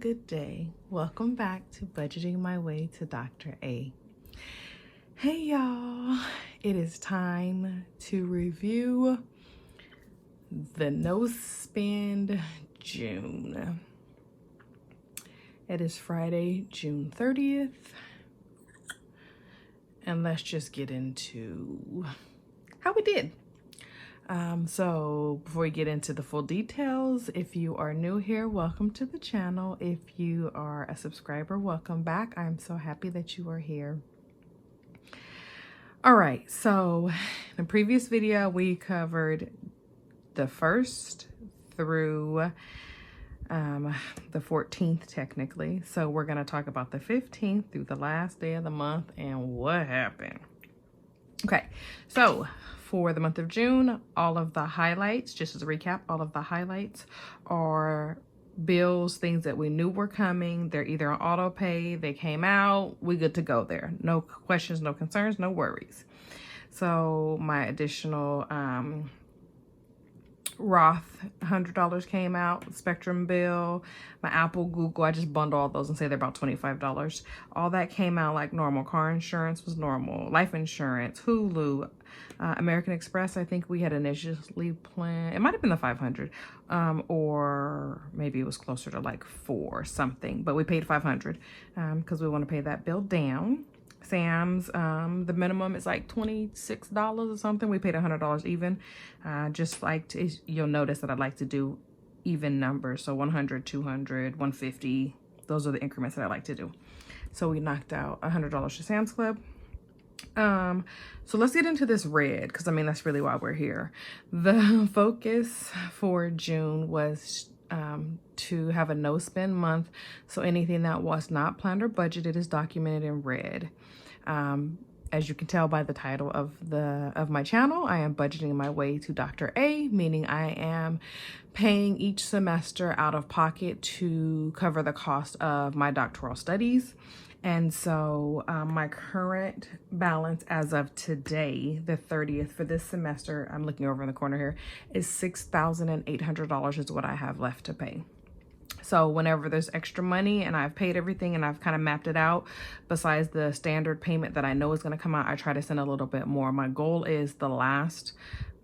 good day. Welcome back to Budgeting My Way to Dr. A. Hey y'all, it is time to review the No Spend June. It is Friday, June 30th, and let's just get into how we did. So before we get into the full details, if you are new here, welcome to the channel. If you are a subscriber, welcome back. I'm so happy that you are here. All right, so in the previous video, we covered the 1st through the 14th technically. So we're gonna talk about the 15th through the last day of the month and what happened. Okay, so for the month of June, all of the highlights, just as a recap, all of the highlights are bills, things that we knew were coming. They're either on auto pay, they came out, we good to go there. No questions, no concerns, no worries. So my additional Roth $100 came out, Spectrum bill, my Apple, Google, I just bundle all those and say they're about $25. All that came out like normal. Car insurance was normal, life insurance, Hulu, American Express, I think we had initially planned, it might have been the 500, or maybe it was closer to like 4 something, but we paid 500 because we want to pay that bill down. Sam's, the minimum is like $26 or something. We paid $100 even. Just like to, you'll notice that I like to do even numbers. So 100, 200, 150. Those are the increments that I like to do. So we knocked out $100 to Sam's Club. So let's get into this red, because I mean, that's really why we're here. The focus for June was to have a no spend month. So anything that was not planned or budgeted is documented in red. As you can tell by the title of my channel, I am budgeting my way to Dr. A, meaning I am paying each semester out of pocket to cover the cost of my doctoral studies. And so my current balance as of today, the 30th for this semester, I'm looking over in the corner here, is $6,800 is what I have left to pay. So whenever there's extra money and I've paid everything and I've kind of mapped it out, besides the standard payment that I know is going to come out, I try to send a little bit more. My goal is the last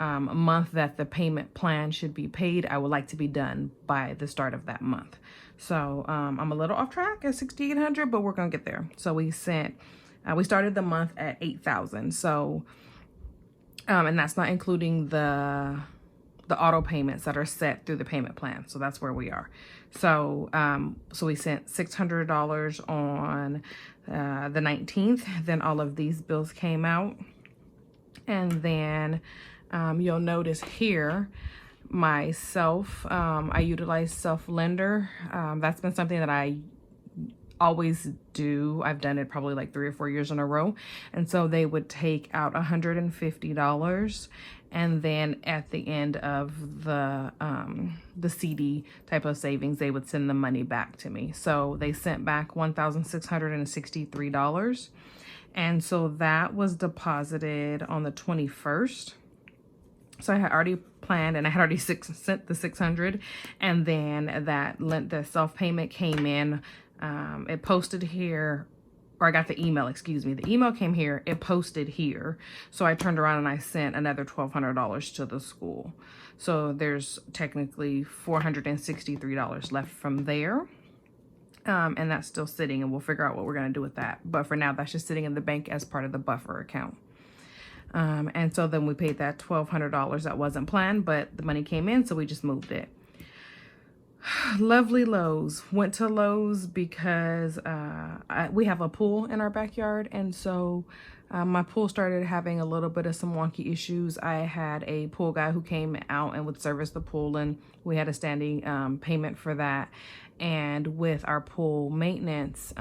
month that the payment plan should be paid, I would like to be done by the start of that month. So I'm a little off track at 6,800, but we're gonna get there. So we started the month at 8,000. So, and that's not including the auto payments that are set through the payment plan. So that's where we are. So, so we sent $600 on the 19th. Then all of these bills came out, and then you'll notice here, myself, I utilize self-lender. That's been something that I always do. I've done it probably like 3 or 4 years in a row. And so they would take out $150, and then at the end of the CD type of savings, they would send the money back to me. So they sent back $1,663. And so that was deposited on the 21st. So I had already planned, and I had already sent the 600, and then the self-payment came in. It posted here, or I got the email, excuse me. The email came here, it posted here. So I turned around and I sent another $1,200 to the school. So there's technically $463 left from there. And that's still sitting, and we'll figure out what we're gonna do with that. But for now, that's just sitting in the bank as part of the buffer account. And so then we paid that $1,200 that wasn't planned, but the money came in, so we just moved it. Lovely Lowe's. Went to Lowe's because we have a pool in our backyard, and so my pool started having a little bit of some wonky issues. I had a pool guy who came out and would service the pool, and we had a standing payment for that. And with our pool maintenance,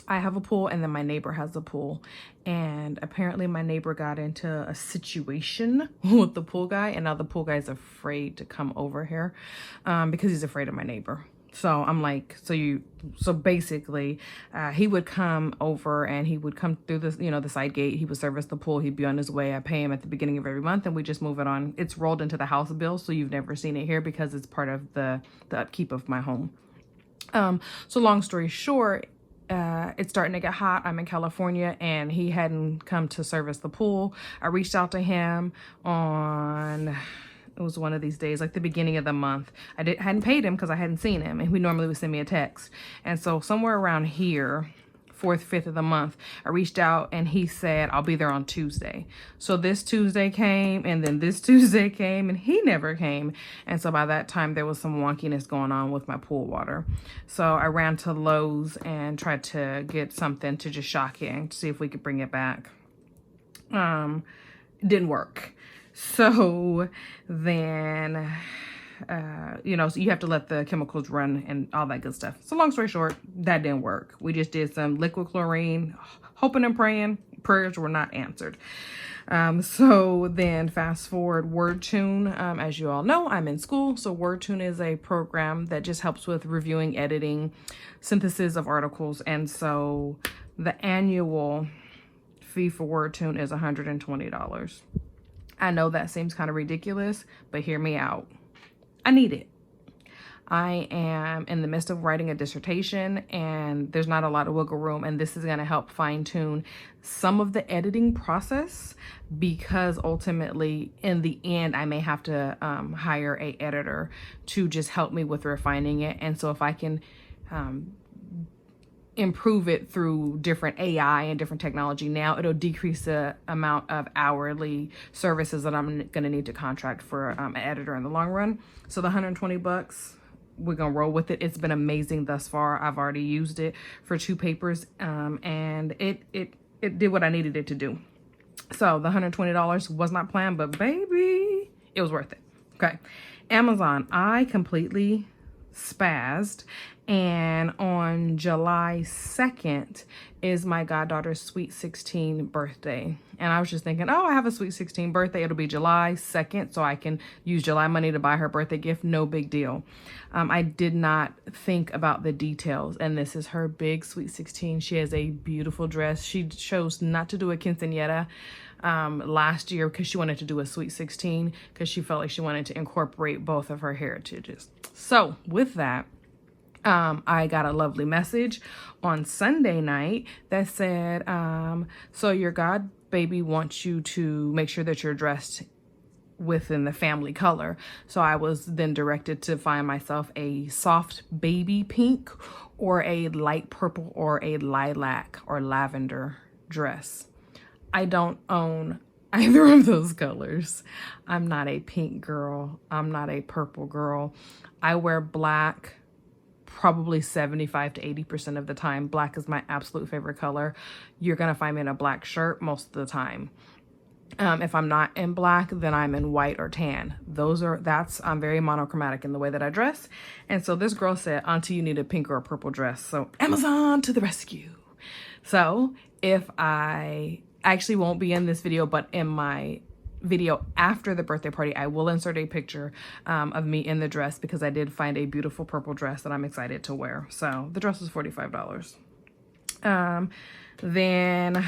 I have a pool, and then my neighbor has a pool, and apparently my neighbor got into a situation with the pool guy, and now the pool guy is afraid to come over here because he's afraid of my neighbor. So I'm like, so basically he would come over, and he would come through this, the side gate. He would service the pool. He'd be on his way. I pay him at the beginning of every month, and we just move it on. It's rolled into the house bill, so you've never seen it here because it's part of the upkeep of my home. So long story short, it's starting to get hot. I'm in California and he hadn't come to service the pool. I reached out to him on, it was one of these days, like the beginning of the month. Hadn't paid him because I hadn't seen him, and he normally would send me a text. And so somewhere around here, 4th, 5th of the month, I reached out and he said, I'll be there on Tuesday. So this Tuesday came, and then this Tuesday came, and he never came. And so by that time, there was some wonkiness going on with my pool water. So I ran to Lowe's and tried to get something to just shock it to see if we could bring it back. It didn't work. So then, you know, so you have to let the chemicals run and all that good stuff. So long story short, that didn't work. We just did some liquid chlorine, hoping and praying. Prayers were not answered. So then fast forward, WordTune. As you all know, I'm in school. So WordTune is a program that just helps with reviewing, editing, synthesis of articles. And so the annual fee for WordTune is $120. I know that seems kind of ridiculous, but hear me out. I need it. I am in the midst of writing a dissertation, and there's not a lot of wiggle room, and this is going to help fine tune some of the editing process, because ultimately in the end I may have to hire a editor to just help me with refining it. And so if I can improve it through different AI and different technology, now it'll decrease the amount of hourly services that I'm going to need to contract for an editor in the long run. So the $120, we're going to roll with it. It's been amazing thus far. I've already used it for 2 papers, and it did what I needed it to do. So the $120 was not planned, but baby, it was worth it. Okay. Amazon, I completely spazzed, and on July 2nd is my goddaughter's sweet 16 birthday. And I was just thinking, oh, I have a sweet 16 birthday. It'll be July 2nd, so I can use July money to buy her birthday gift. No big deal. I did not think about the details, and this is her big sweet 16. She has a beautiful dress. She chose not to do a quinceañera last year because she wanted to do a sweet 16 because she felt like she wanted to incorporate both of her heritages. So with that, I got a lovely message on Sunday night that said, so your god baby wants you to make sure that you're dressed within the family color. So I was then directed to find myself a soft baby pink or a light purple or a lilac or lavender dress. I don't own either of those colors. I'm not a pink girl. I'm not a purple girl. I wear black probably 75 to 80% of the time. Black is my absolute favorite color. You're going to find me in a black shirt most of the time. If I'm not in black, then I'm in white or tan. I'm very monochromatic in the way that I dress. And so this girl said, Auntie, you need a pink or a purple dress. So Amazon to the rescue. So if I actually won't be in this video, but in my video after the birthday party, I will insert a picture of me in the dress, because I did find a beautiful purple dress that I'm excited to wear. So the dress was $45. Then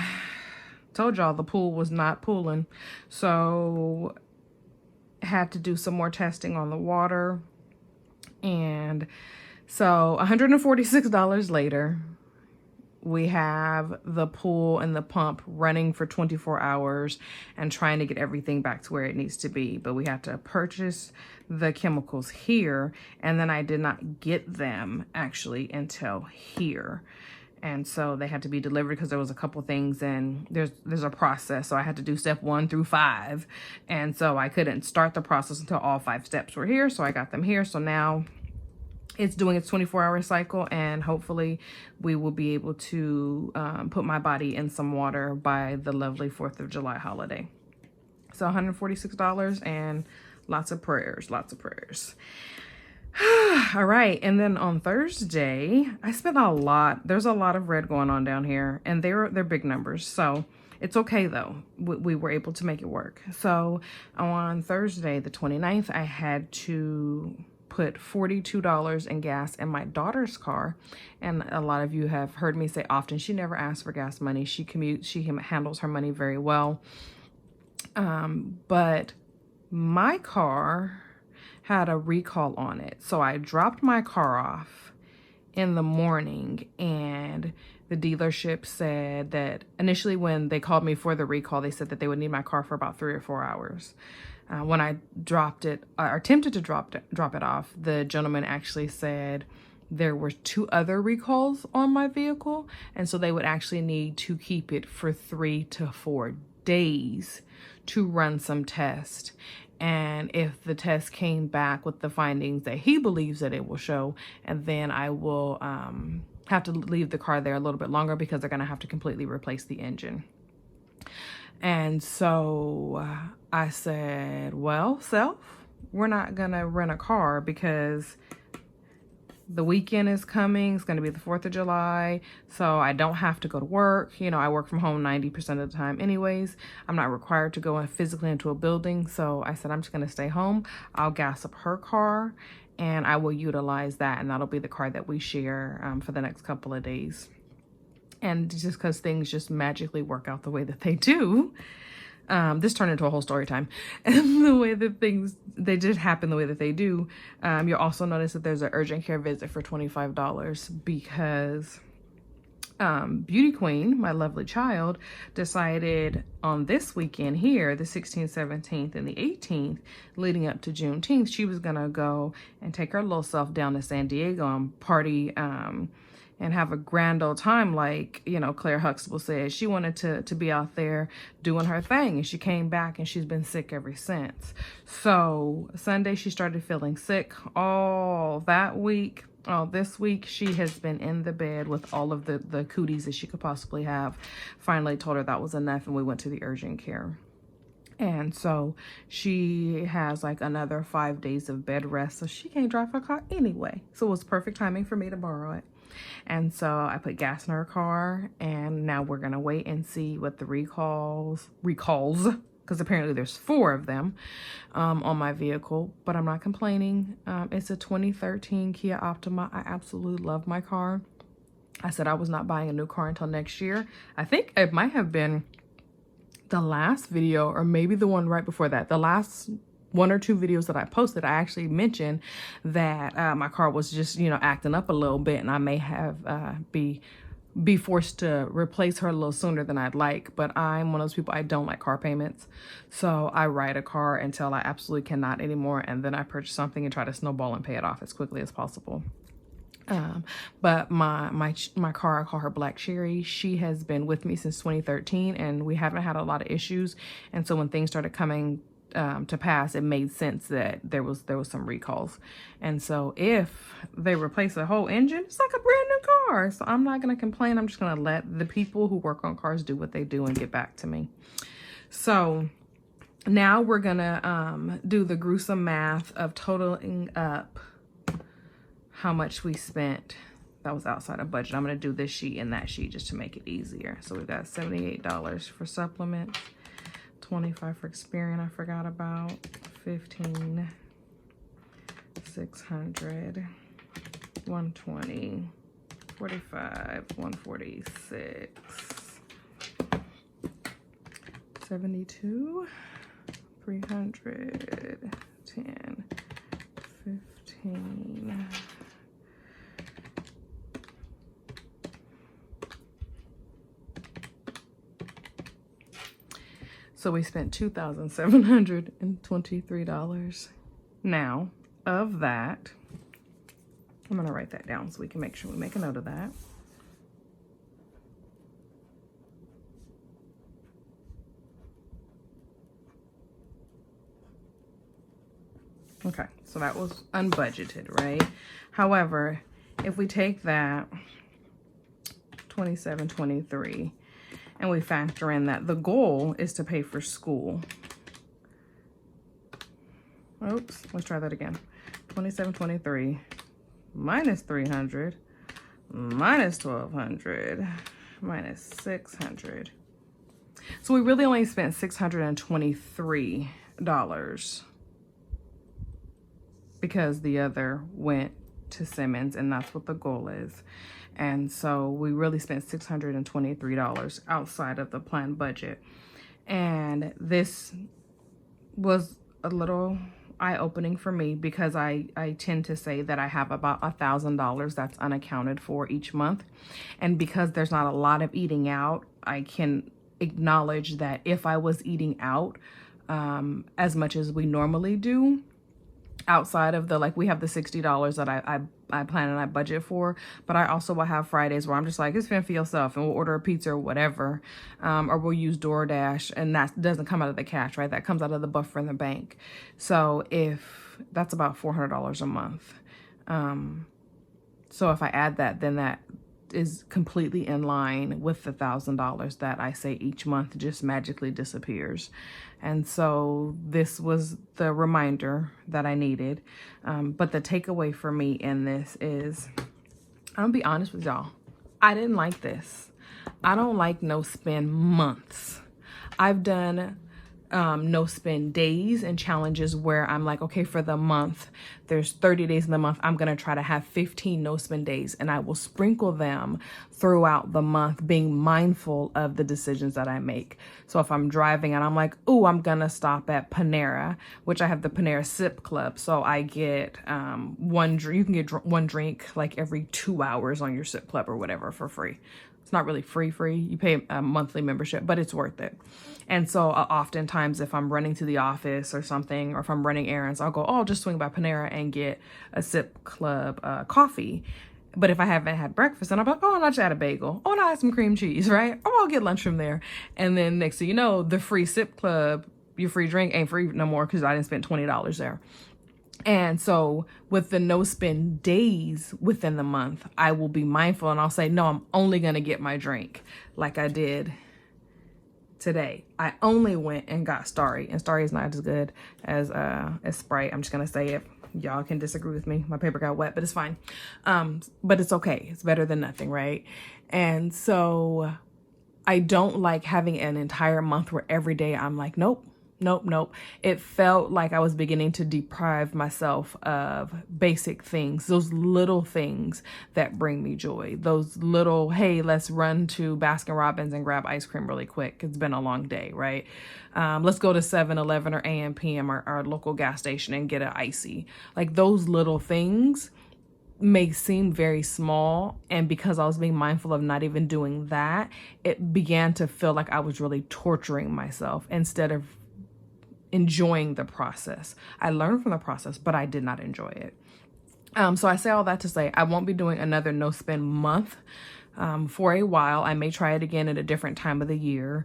told y'all the pool was not pooling, so had to do some more testing on the water. And so $146 later, we have the pool and the pump running for 24 hours and trying to get everything back to where it needs to be. But we had to purchase the chemicals here, and then I did not get them actually until here. And so they had to be delivered because there was a couple things, and there's a process. So I had to do step 1 through 5. And so I couldn't start the process until all 5 steps were here. So I got them here. So now it's doing its 24-hour cycle, and hopefully we will be able to put my body in some water by the lovely 4th of July holiday. So $146 and lots of prayers, lots of prayers. All right. And then on Thursday, I spent a lot. There's a lot of red going on down here, and they're big numbers. So it's okay though. We were able to make it work. So on Thursday, the 29th, I had to put $42 in gas in my daughter's car. And a lot of you have heard me say often, she never asks for gas money. She commutes, she handles her money very well. But my car had a recall on it. So I dropped my car off in the morning, and the dealership said that initially when they called me for the recall, they said that they would need my car for about 3 or 4 hours. When I dropped it, or attempted to drop it off, the gentleman actually said there were 2 other recalls on my vehicle, and so they would actually need to keep it for 3 to 4 days to run some tests. And if the test came back with the findings that he believes that it will show, and then I will have to leave the car there a little bit longer because they're going to have to completely replace the engine. And so I said, well, self, we're not going to rent a car because the weekend is coming. It's going to be the 4th of July. So I don't have to go to work. You know, I work from home 90% of the time anyways. I'm not required to go physically into a building. So I said, I'm just going to stay home. I'll gas up her car and I will utilize that. And that'll be the car that we share for the next couple of days. And just because things just magically work out the way that they do, this turned into a whole story time. And the way that they just happen the way that they do, you'll also notice that there's an urgent care visit for $25 because Beauty Queen, my lovely child, decided on this weekend here, the 16th, 17th, and the 18th, leading up to Juneteenth, she was going to go and take her little self down to San Diego and party and have a grand old time, like, you know, Claire Huxtable said. She wanted to be out there doing her thing, and she came back and she's been sick ever since. So Sunday she started feeling sick all that week. This week she has been in the bed with all of the cooties that she could possibly have. Finally told her that was enough, and we went to the urgent care. And so she has like another 5 days of bed rest, so she can't drive her car anyway. So it was perfect timing for me to borrow it. And so I put gas in her car, and now we're gonna wait and see what the recalls, because apparently there's 4 of them on my vehicle, but I'm not complaining. It's a 2013 Kia Optima. I absolutely love my car. I said I was not buying a new car until next year. I think it might have been the last video, or maybe the one right before that. The last 1 or 2 videos that I posted, I actually mentioned that my car was just, you know, acting up a little bit, and I may have be forced to replace her a little sooner than I'd like. But I'm one of those people, I don't like car payments, so I ride a car until I absolutely cannot anymore, and then I purchase something and try to snowball and pay it off as quickly as possible. But my car, I call her Black Cherry. She has been with me since 2013, and we haven't had a lot of issues. And so when things started coming to pass, it made sense that there was some recalls. And so if they replace the whole engine, it's like a brand new car. So I'm not going to complain. I'm just going to let the people who work on cars do what they do and get back to me. So now we're going to do the gruesome math of totaling up how much we spent that was outside of budget. I'm going to do this sheet and that sheet just to make it easier. So we've got $78 for supplements, $25 for Experian, I forgot about, $15, $600, $120, $45, $146, $72, $300, $10, $15. So we spent $2,723. Now, of that, I'm going to write that down so we can make sure we make a note of that. Okay, so that was unbudgeted, right? However, if we take that $2,723 and we factor in that the goal is to pay for school. Oops, let's try that again. $2,723 minus $300 minus $1,200 minus $600. So we really only spent $623 because the other went to Simmons, and that's what the goal is. And so we really spent $623 outside of the planned budget. And this was a little eye-opening for me because I tend to say that I have about $1,000 that's unaccounted for each month. And because there's not a lot of eating out, I can acknowledge that if I was eating out as much as we normally do, outside of the, like, we have the $60 that I plan and I budget for, but I also will have Fridays where I'm just like, it's fend for yourself, and we'll order a pizza or whatever, or we'll use DoorDash, and that doesn't come out of the cash, right? That comes out of the buffer in the bank. So if that's about $400 a month. So if I add that, then that is completely in line with the $1,000 that I say each month just magically disappears. And so this was the reminder that I needed. But the takeaway for me in this is, I'm gonna be honest with y'all, I didn't like this. I don't like no spend months. I've done no spend days and challenges where I'm like, okay, for the month, there's 30 days in the month, I'm gonna try to have 15 no spend days, and I will sprinkle them throughout the month, being mindful of the decisions that I make. So if I'm driving and I'm like, oh, I'm gonna stop at Panera, which I have the Panera Sip Club, so I get one drink. You can get one drink like every 2 hours on your Sip Club or whatever for free. It's not really free. You pay a monthly membership, but it's worth it. And so oftentimes if I'm running to the office or something, or if I'm running errands, I'll go, oh, I'll just swing by Panera and get a Sip Club coffee. But if I haven't had breakfast, then I'm like, oh, and I'll just add a bagel. Oh, and I'll add some cream cheese, right? Oh, I'll get lunch from there. And then next thing you know, the free Sip Club, your free drink ain't free no more because I didn't spend $20 there. And so with the no spend days within the month, I will be mindful and I'll say, no, I'm only going to get my drink, like I did today. I only went and got Starry, and Starry is not as good as Sprite. I'm just going to say it. Y'all can disagree with me. My paper got wet, but it's fine. But it's okay. It's better than nothing, right? And so I don't like having an entire month where every day I'm like, nope. It felt like I was beginning to deprive myself of basic things, those little things that bring me joy. Those little, hey, let's run to Baskin Robbins and grab ice cream really quick. It's been a long day, right? Let's go to 7-Eleven or A&PM, our local gas station, and get an icy. Like, those little things may seem very small, and because I was being mindful of not even doing that, it began to feel like I was really torturing myself instead of enjoying the process. I learned from the process, but I did not enjoy it. So I say all that to say I won't be doing another no spend month for a while. I may try it again at a different time of the year.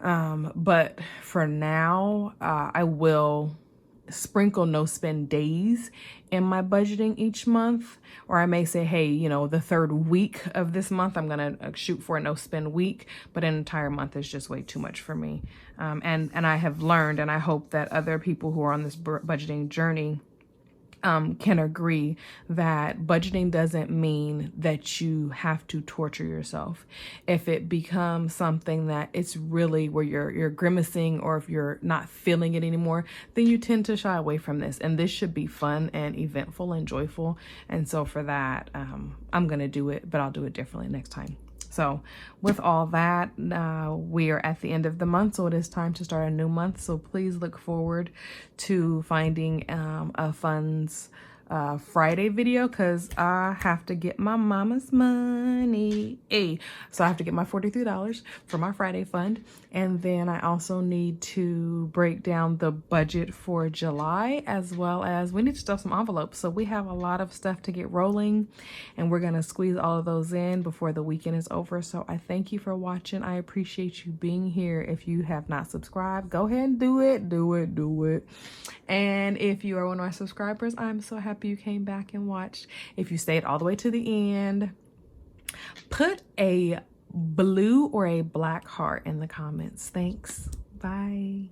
But for now, I will sprinkle no spend days in my budgeting each month. Or I may say, hey, you know, the third week of this month, I'm going to shoot for a no spend week, but an entire month is just way too much for me. And I have learned, and I hope that other people who are on this budgeting journey can agree that budgeting doesn't mean that you have to torture yourself. If it becomes something that it's really where you're grimacing, or if you're not feeling it anymore, then you tend to shy away from this. And this should be fun and eventful and joyful. And so for that, I'm going to do it, but I'll do it differently next time. So with all that, we are at the end of the month, so it is time to start a new month. So please look forward to finding a funds Friday video, because I have to get my mama's money. So I have to get my $43 for my Friday fund. And then I also need to break down the budget for July, as well as we need to stuff some envelopes. So we have a lot of stuff to get rolling, and we're going to squeeze all of those in before the weekend is over. So I thank you for watching. I appreciate you being here. If you have not subscribed, go ahead and do it. And if you are one of my subscribers, I'm so happy you came back and watched. If you stayed all the way to the end, put a blue or a black heart in the comments. Thanks. Bye.